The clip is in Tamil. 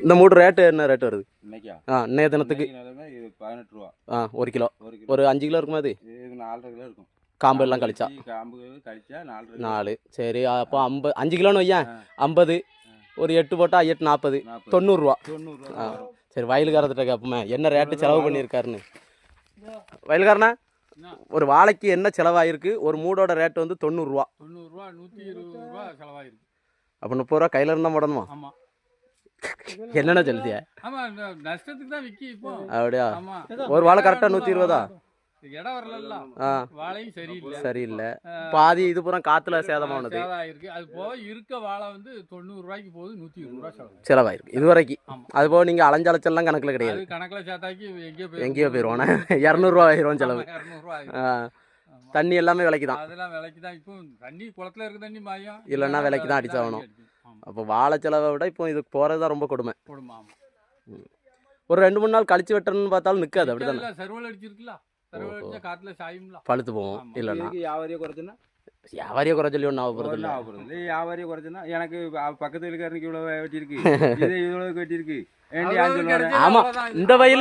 இந்த மூடு ரேட்டு என்ன ரேட் வருது இன்னைக்கா? இன்னைய தினத்துக்கு இது 18 ரூபா. 1 கிலோ. ஒரு 5 கிலோ இருக்குமா அது? இது 4.5 கிலோ இருக்கும். காம்பு எல்லாம் கழிச்சா காம்பு கழிச்சா 4.5 4. சரி, அப்போ 5 கிலோன்னு வையேன். 50 ஒரு 8 போட்டா 8 40 90 ரூபா. சரி, வயலுக்காரர்கிட்ட கேட்போமே என்ன ரேட்டு செலவு பண்ணியிருக்காருன்னு. வயலுக்காரனா, ஒரு வாழைக்கு என்ன செலவாயிருக்கு? ஒரு மூடோட ரேட் வந்து 90 ரூபா. 90 ரூபா 120 ரூபா செலவாயிருக்கு. அப்போ 30 ரூபா கையில இருந்தா போடணுமா? ஆமா. என்னென்ன சொல்லியா? ஆமா, நஷ்டத்துக்கு தான் விக்கி இப்போ. அப்படியா? ஆமா. ஒரு வாழை கரெக்டா 120. இடம் வரல. வாழையும் சரியில்லை. பாதி இது பூரா காத்துல சேதமானது. சேதாயிருக்கு. அது போக இருக்க வாழை வந்து 90 ரூபாய்க்கு போகுது. 120 ரூபா செலவாயிருக்கு இது வரைக்கும். அது போக நீங்க அலைஞ்சலச்செல்லாம் கணக்குல கிடையாது. கணக்குல சேர்த்தாக்கி எங்கேயோ போயிருவானே. 200 ரூபா ஆயிரும் செலவு. 200 ரூபா. தண்ணி எல்லாமே விலைக்கு தான். அதெல்லாம் விலைக்கு தான். இப்போ தண்ணி குளத்துல இருக்க தண்ணி மாயம் இல்லைன்னா விலைக்கு தான் அடிச்சாகணும். அப்போ வாழை செலவை விட இப்போ இதுக்கு போறதுதான் ரொம்ப கொடுமை. ஒரு 2-3 நாள் கழிச்சு வெட்டணும்னு பார்த்தாலும் நிற்காது. அப்படிதானே? சர்வல் அடிச்சிருக்குல்ல, சர்வல் அடிச்சா காட்டுல சாயும்ல, பழுத்து போவோம். இல்லைன்னா வியாபாரியை குறைச்சுன்னா வியாபாரியை குறைச்சலி ஒன்றும் ஆகப்படுறது இல்லை. வியாபாரியை குறைச்சுன்னா எனக்கு பக்கத்து வீட்டுக்காரனுக்கு இவ்வளோ வெட்டியிருக்கு, இவ்வளோ வெட்டியிருக்கு. ஆமா, இந்த வயல்